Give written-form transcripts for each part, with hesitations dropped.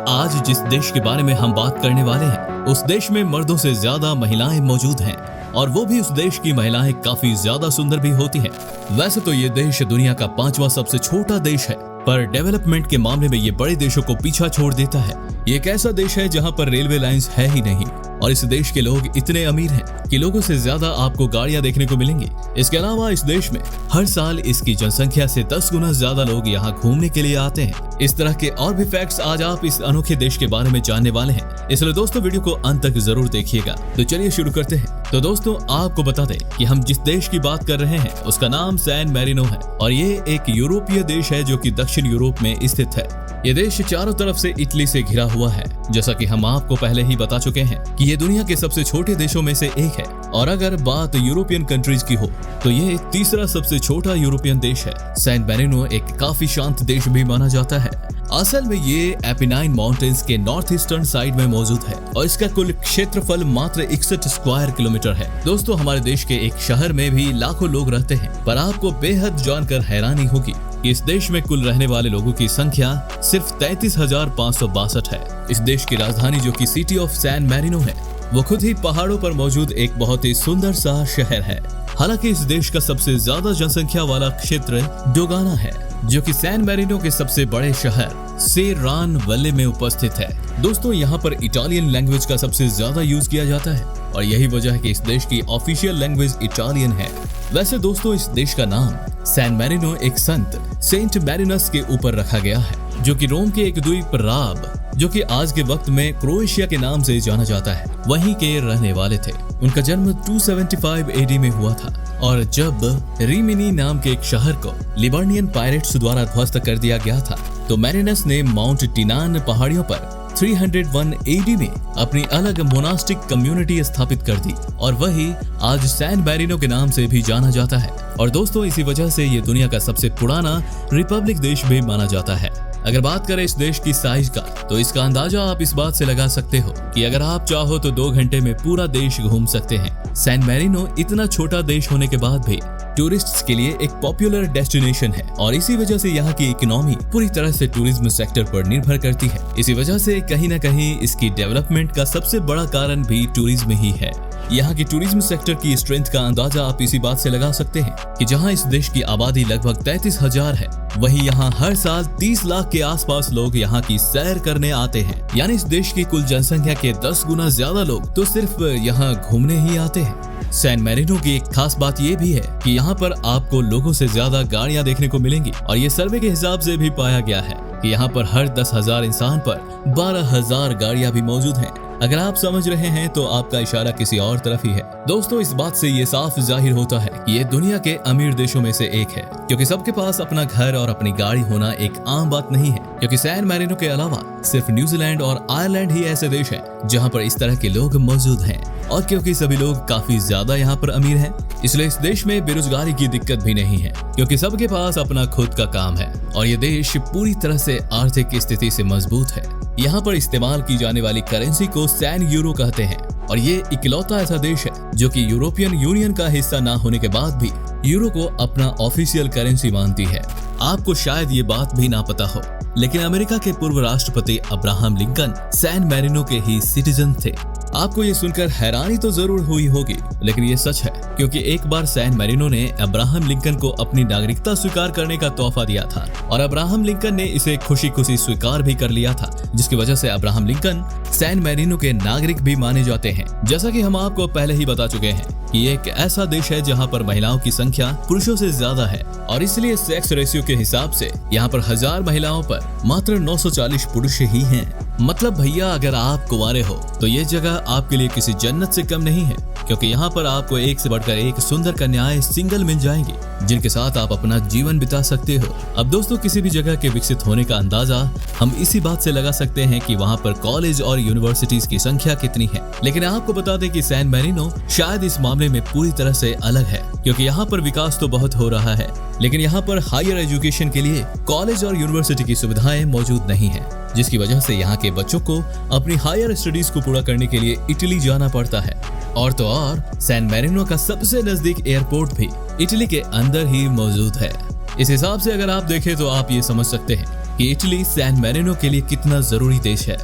आज जिस देश के बारे में हम बात करने वाले हैं, उस देश में मर्दों से ज्यादा महिलाएं मौजूद हैं और वो भी उस देश की महिलाएं काफी ज्यादा सुंदर भी होती हैं। वैसे तो ये देश दुनिया का 5वां सबसे छोटा देश है, पर डेवलपमेंट के मामले में ये बड़े देशों को पीछा छोड़ देता है। ये एक ऐसा देश है जहाँ पर रेलवे लाइंस है ही नहीं और इस देश के लोग इतने अमीर हैं कि लोगों से ज्यादा आपको गाड़ियां देखने को मिलेंगी। इसके अलावा इस देश में हर साल इसकी जनसंख्या से 10 गुना ज्यादा लोग यहाँ घूमने के लिए आते हैं। इस तरह के और भी फैक्ट्स आज आप इस अनोखे देश के बारे में जानने वाले हैं, इसलिए दोस्तों वीडियो को अंत तक जरूर देखिएगा। तो चलिए शुरू करते हैं। तो दोस्तों आपको बता दें कि हम जिस देश की बात कर रहे हैं उसका नाम सैन मैरिनो है और ये एक यूरोपीय देश है जो कि दक्षिण यूरोप में स्थित है। ये देश चारों तरफ से इटली से घिरा हुआ है। जैसा कि हम आपको पहले ही बता चुके हैं कि ये दुनिया के सबसे छोटे देशों में से एक है और अगर बात यूरोपियन कंट्रीज की हो तो ये तीसरा सबसे छोटा यूरोपियन देश है। सैन मैरिनो एक काफी शांत देश भी माना जाता है। असल में ये एपिनाइन माउंटेन्स के नॉर्थ ईस्टर्न साइड में मौजूद है और इसका कुल क्षेत्रफल मात्र 61 स्क्वायर किलोमीटर है। दोस्तो62 हमारे देश के एक शहर में भी लाखों लोग रहते हैं, पर आपको बेहद जानकर हैरानी होगी इस देश में कुल रहने वाले लोगों की संख्या सिर्फ 33,562 है। इस देश की राजधानी जो कि सिटी ऑफ सैन मैरिनो है, वो खुद ही पहाड़ों पर मौजूद एक बहुत ही सुंदर सा शहर है। हालांकि इस देश का सबसे ज्यादा जनसंख्या वाला क्षेत्र डोगाना है, जो कि सैन मैरिनो के सबसे बड़े शहर सेरान वैली में उपस्थित है। दोस्तों यहाँ पर इटालियन लैंग्वेज का सबसे ज्यादा यूज किया जाता है और यही वजह है कि इस देश की ऑफिशियल लैंग्वेज इटालियन है। वैसे दोस्तों इस देश का नाम सैन मैरिनो एक संत सेंट मैरिनस के ऊपर रखा गया है, जो कि रोम के एक द्वीप राब, जो कि आज के वक्त में क्रोएशिया के नाम से जाना जाता है, वहीं के रहने वाले थे। उनका जन्म 275 एडी में हुआ था और जब रिमिनी नाम के एक शहर को लिबर्नियन पायरेट्स द्वारा ध्वस्त कर दिया गया था तो मैरिनस ने माउंट टिनान पहाड़ियों पर 301 एडी में अपनी अलग मोनास्टिक कम्युनिटी स्थापित कर दी और वही आज सैन मैरिनो के नाम से भी जाना जाता है। और दोस्तों इसी वजह से ये दुनिया का सबसे पुराना रिपब्लिक देश भी माना जाता है। अगर बात करें इस देश की साइज का तो इसका अंदाजा आप इस बात से लगा सकते हो कि अगर आप चाहो तो 2 घंटे में पूरा देश घूम सकते हैं। सैन मैरिनो इतना छोटा देश होने के बाद भी टूरिस्ट्स के लिए एक पॉपुलर डेस्टिनेशन है और इसी वजह से यहाँ की इकोनॉमी पूरी तरह से टूरिज्म सेक्टर पर निर्भर करती है। इसी वजह से कहीं न कहीं इसकी डेवलपमेंट का सबसे बड़ा कारण भी टूरिज्म ही है। यहाँ की टूरिज्म सेक्टर की स्ट्रेंथ का अंदाजा आप इसी बात से लगा सकते हैं कि जहाँ इस देश की आबादी लगभग 33,000 है, वहीं यहाँ हर साल 30 लाख के आसपास लोग यहाँ की सैर करने आते हैं। यानी इस देश की कुल जनसंख्या के 10 गुना ज्यादा लोग तो सिर्फ यहाँ घूमने ही आते हैं। सैन मैरिनो की एक खास बात ये भी है कि यहाँ पर आपको लोगों से ज्यादा गाड़ियाँ देखने को मिलेंगी और ये सर्वे के हिसाब से भी पाया गया है कि यहाँ पर हर 10,000 इंसान पर 12,000 गाड़ियाँ भी मौजूद हैं। अगर आप समझ रहे हैं तो आपका इशारा किसी और तरफ ही है। दोस्तों इस बात से ये साफ जाहिर होता है कि ये दुनिया के अमीर देशों में से एक है, क्योंकि सबके पास अपना घर और अपनी गाड़ी होना एक आम बात नहीं है। क्योंकि सैन मैरिनो के अलावा सिर्फ न्यूजीलैंड और आयरलैंड ही ऐसे देश हैं जहां पर इस तरह के लोग मौजूद हैं और क्योंकि सभी लोग काफी ज्यादा यहाँ पर अमीर हैं, इसलिए इस देश में बेरोजगारी की दिक्कत भी नहीं है, क्योंकि सबके पास अपना खुद का काम है और ये देश पूरी तरह से आर्थिक स्थिति से मजबूत है। यहाँ पर इस्तेमाल की जाने वाली करेंसी को सैन यूरो कहते हैं और ये इकलौता ऐसा देश है जो कि यूरोपियन यूनियन का हिस्सा ना होने के बाद भी यूरो को अपना ऑफिशियल करेंसी मानती है। आपको शायद ये बात भी ना पता हो, लेकिन अमेरिका के पूर्व राष्ट्रपति अब्राहम लिंकन सैन मैरिनो के ही सिटीजन थे। आपको ये सुनकर हैरानी तो जरूर हुई होगी, लेकिन ये सच है, क्योंकि एक बार सैन मैरिनो ने अब्राहम लिंकन को अपनी नागरिकता स्वीकार करने का तोहफा दिया था और अब्राहम लिंकन ने इसे खुशी खुशी स्वीकार भी कर लिया था, जिसकी वजह से अब्राहम लिंकन सैन मैरिनो के नागरिक भी माने जाते हैं। जैसा कि हम आपको पहले ही बता चुके हैं कि एक ऐसा देश है जहाँ पर महिलाओं की संख्या पुरुषों से ज्यादा है और इसलिए सेक्स रेशियो के हिसाब से यहाँ पर 1000 महिलाओं पर मात्र 940 पुरुष ही हैं। मतलब भैया अगर आप कुंवारे हो तो ये जगह आपके लिए किसी जन्नत से कम नहीं है, क्योंकि यहाँ पर आपको एक से बढ़कर एक सुंदर कन्याएं सिंगल मिल जाएंगी जिनके साथ आप अपना जीवन बिता सकते हो। अब दोस्तों किसी भी जगह के विकसित होने का अंदाजा हम इसी बात से लगा सकते हैं कि वहाँ पर कॉलेज और यूनिवर्सिटीज की संख्या कितनी है। लेकिन आपको बता दें कि सैन मैरिनो शायद इस मामले में पूरी तरह से अलग है, क्योंकि यहाँ पर विकास तो बहुत हो रहा है, लेकिन यहाँ पर हायर एजुकेशन के लिए कॉलेज और यूनिवर्सिटी की सुविधाएं मौजूद नहीं है, जिसकी वजह से यहाँ के बच्चों को अपनी हायर स्टडीज को पूरा करने के लिए इटली जाना पड़ता है। और तो और सैन मैरिनो का सबसे नजदीक एयरपोर्ट भी इटली के अंदर ही मौजूद है। इस हिसाब से अगर आप देखें तो आप ये समझ सकते हैं कि इटली सैन मैरिनो के लिए कितना जरूरी देश है।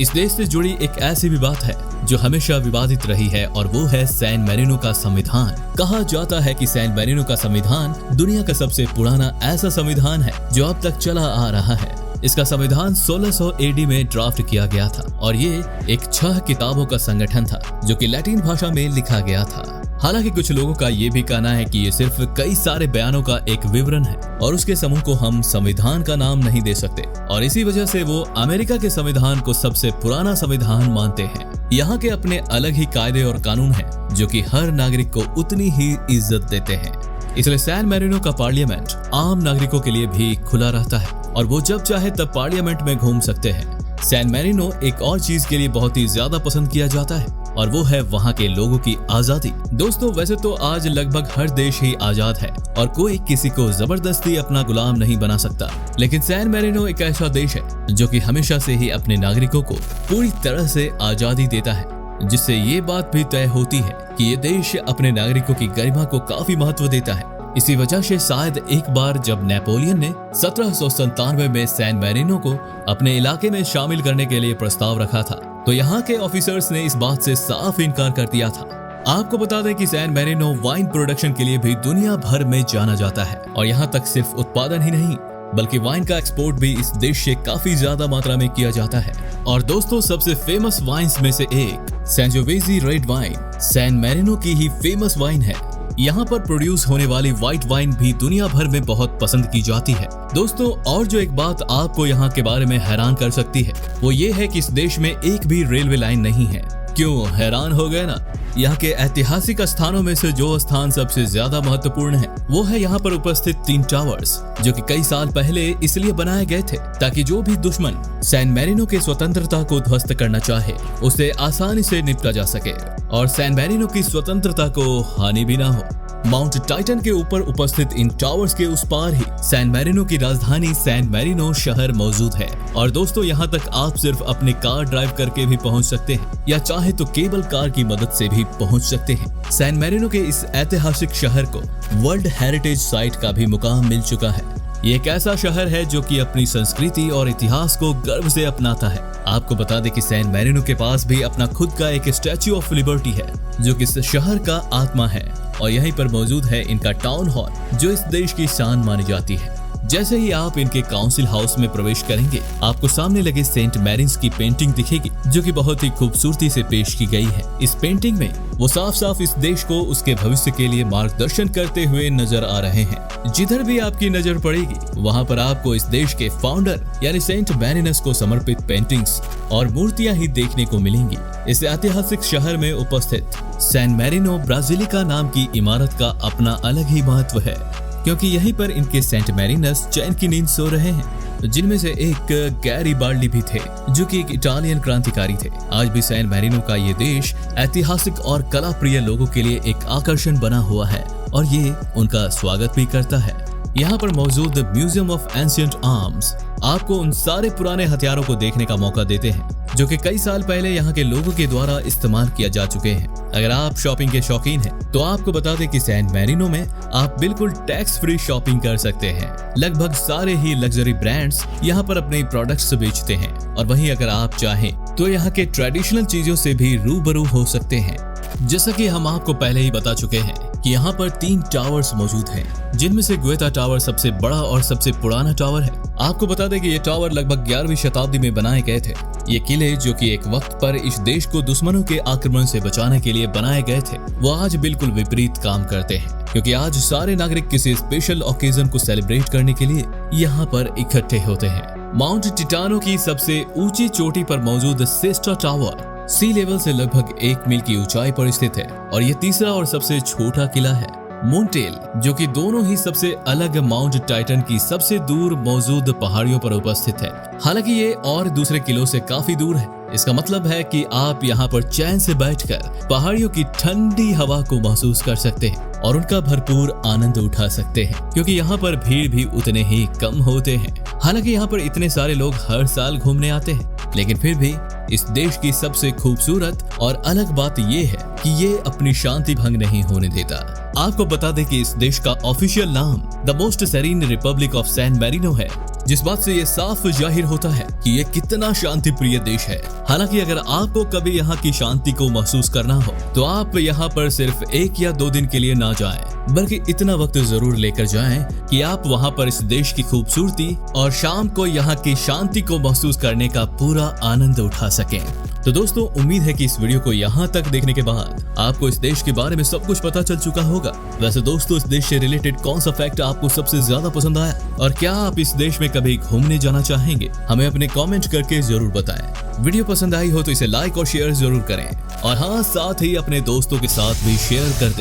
इस देश से जुड़ी एक ऐसी भी बात है जो हमेशा विवादित रही है और वो है सैन मैरिनो का संविधान। कहा जाता है कि सैन मैरिनो का संविधान दुनिया का सबसे पुराना ऐसा संविधान है जो अब तक चला आ रहा है। इसका संविधान 1600 एडी में ड्राफ्ट किया गया था और ये एक 6 किताबों का संगठन था जो कि लैटिन भाषा में लिखा गया था। हालांकि कुछ लोगों का ये भी कहना है कि ये सिर्फ कई सारे बयानों का एक विवरण है और उसके समूह को हम संविधान का नाम नहीं दे सकते और इसी वजह से वो अमेरिका के संविधान को सबसे पुराना संविधान मानते हैं। यहाँ के अपने अलग ही कायदे और कानून हैं जो कि हर नागरिक को उतनी ही इज्जत देते हैं। इसलिए सैन मैरिनो का पार्लियामेंट आम नागरिकों के लिए भी खुला रहता है और वो जब चाहे तब पार्लियामेंट में घूम सकते हैं। सैन मैरिनो एक और चीज के लिए बहुत ही ज्यादा पसंद किया जाता है और वो है वहाँ के लोगों की आजादी। दोस्तों वैसे तो आज लगभग हर देश ही आजाद है और कोई किसी को जबरदस्ती अपना गुलाम नहीं बना सकता, लेकिन सैन मैरिनो एक ऐसा देश है जो कि हमेशा से ही अपने नागरिकों को पूरी तरह से आजादी देता है, जिससे ये बात भी तय होती है कि ये देश अपने नागरिकों की गरिमा को काफी महत्व देता है। इसी वजह से शायद एक बार जब नेपोलियन ने 1797 में सैन मैरिनो को अपने इलाके में शामिल करने के लिए प्रस्ताव रखा था तो यहाँ के ऑफिसर्स ने इस बात से साफ इनकार कर दिया था। आपको बता दें कि सैन मैरिनो वाइन प्रोडक्शन के लिए भी दुनिया भर में जाना जाता है और यहाँ तक सिर्फ उत्पादन ही नहीं बल्कि वाइन का एक्सपोर्ट भी इस देश से काफी ज्यादा मात्रा में किया जाता है। और दोस्तों सबसे फेमस वाइन्स में से एक सैंजोवेजी रेड वाइन सैन मैरिनो की ही फेमस वाइन है। यहाँ पर प्रोड्यूस होने वाली व्हाइट वाइन भी दुनिया भर में बहुत पसंद की जाती है। दोस्तों और जो एक बात आपको यहाँ के बारे में हैरान कर सकती है वो ये है कि इस देश में एक भी रेलवे लाइन नहीं है। क्यों हैरान हो गए ना? यहाँ के ऐतिहासिक स्थानों में से जो स्थान सबसे ज्यादा महत्वपूर्ण है वो है यहाँ पर उपस्थित 3 टावर्स जो कि कई साल पहले इसलिए बनाए गए थे ताकि जो भी दुश्मन सैन मैरिनो के स्वतंत्रता को ध्वस्त करना चाहे उसे आसानी से निपटा जा सके और सैन मैरिनो की स्वतंत्रता को हानि भी ना हो। माउंट टाइटन के ऊपर उपस्थित इन टावर्स के उस पार ही सैन मैरिनो की राजधानी सैन मैरिनो शहर मौजूद है। और दोस्तों यहाँ तक आप सिर्फ अपनी कार ड्राइव करके भी पहुँच सकते हैं या चाहे तो केबल कार की मदद से भी पहुँच सकते हैं। सैन मैरिनो के इस ऐतिहासिक शहर को वर्ल्ड हेरिटेज साइट का भी मुकाम मिल चुका है। ये एक ऐसा शहर है जो कि अपनी संस्कृति और इतिहास को गर्व से अपनाता है। आपको बता दें कि सैन मैरिनो के पास भी अपना खुद का एक स्टैच्यू ऑफ लिबर्टी है जो कि इस शहर का आत्मा है और यहीं पर मौजूद है इनका टाउन हॉल जो इस देश की शान मानी जाती है। जैसे ही आप इनके काउंसिल हाउस में प्रवेश करेंगे आपको सामने लगे सेंट मैरिन्स की पेंटिंग दिखेगी जो कि बहुत ही खूबसूरती से पेश की गई है। इस पेंटिंग में वो साफ साफ इस देश को उसके भविष्य के लिए मार्गदर्शन करते हुए नजर आ रहे हैं। जिधर भी आपकी नजर पड़ेगी वहाँ पर आपको इस देश के फाउंडर यानी सेंट मैरिनस को समर्पित पेंटिंग्स और मूर्तियां ही देखने को मिलेंगी। इस ऐतिहासिक शहर में उपस्थित सैन मैरिनो ब्राजीलिका नाम की इमारत का अपना अलग ही महत्व है क्योंकि यहीं पर इनके सेंट मैरिनस चैन की नींद सो रहे हैं, जिनमें से एक गैरिबाल्डी भी थे जो कि एक इटालियन क्रांतिकारी थे। आज भी सैन मैरिनो का ये देश ऐतिहासिक और कला प्रिय लोगों के लिए एक आकर्षण बना हुआ है और ये उनका स्वागत भी करता है। यहाँ पर मौजूद म्यूजियम ऑफ एंशिएंट आर्म्स आपको उन सारे पुराने हथियारों को देखने का मौका देते हैं जो कि कई साल पहले यहाँ के लोगों के द्वारा इस्तेमाल किया जा चुके हैं। अगर आप शॉपिंग के शौकीन हैं तो आपको बता दें कि सैन मैरिनो में आप बिल्कुल टैक्स फ्री शॉपिंग कर सकते हैं। लगभग सारे ही लग्जरी ब्रांड्स यहाँ पर अपने प्रोडक्ट्स बेचते हैं और वहीं अगर आप चाहें तो यहाँ के ट्रेडिशनल चीजों से भी रूबरू हो सकते हैं। जैसा कि हम आपको पहले ही बता चुके हैं कि यहाँ पर 3 टावर्स मौजूद हैं, जिनमें से ग्वेता टावर सबसे बड़ा और सबसे पुराना टावर है। आपको बता दें कि ये टावर लगभग 11वीं शताब्दी में बनाए गए थे। ये किले जो कि एक वक्त पर इस देश को दुश्मनों के आक्रमण से बचाने के लिए बनाए गए थे वो आज बिल्कुल विपरीत काम करते हैं क्योंकि आज सारे नागरिक किसी स्पेशल ओकेजन को सेलिब्रेट करने के लिए यहाँ पर इकट्ठे होते हैं। माउंट टिटानो की सबसे ऊंची चोटी पर मौजूद सिस्टा टावर सी लेवल से लगभग 1 मील की ऊंचाई पर स्थित है और ये तीसरा और सबसे छोटा किला है। मोंटेल जो कि दोनों ही सबसे अलग माउंट टाइटन की सबसे दूर मौजूद पहाड़ियों पर उपस्थित है। हालांकि ये और दूसरे किलों से काफी दूर है। इसका मतलब है कि आप यहाँ पर चैन से बैठकर पहाड़ियों की ठंडी हवा को महसूस कर सकते हैं और उनका भरपूर आनंद उठा सकते हैं क्योंकि यहाँ पर भीड़ भी उतने ही कम होते हैं। हालांकि यहाँ पर इतने सारे लोग हर साल घूमने आते हैं लेकिन फिर भी इस देश की सबसे खूबसूरत और अलग बात ये है कि ये अपनी शांति भंग नहीं होने देता। आपको बता दें कि इस देश का ऑफिशियल नाम the most serene republic of San Marino है, जिस बात से ये साफ जाहिर होता है कि ये कितना शांति प्रिय देश है। हालांकि अगर आपको कभी यहाँ की शांति को महसूस करना हो तो आप यहाँ पर सिर्फ 1 या 2 दिन के लिए ना जाएं, बल्कि इतना वक्त जरूर लेकर जाएं कि आप वहाँ पर इस देश की खूबसूरती और शाम को यहाँ की शांति को महसूस करने का पूरा आनंद उठा सकें। तो दोस्तों, उम्मीद है कि इस वीडियो को यहाँ तक देखने के बाद आपको इस देश के बारे में सब कुछ पता चल चुका होगा। वैसे दोस्तों, इस देश से रिलेटेड कौन सा फैक्ट आपको सबसे ज्यादा पसंद आया और क्या आप इस देश में कभी घूमने जाना चाहेंगे, हमें अपने कमेंट करके जरूर बताएं। वीडियो पसंद आई हो तो इसे लाइक और शेयर जरूर करें और हाँ, साथ ही अपने दोस्तों के साथ भी शेयर कर दें।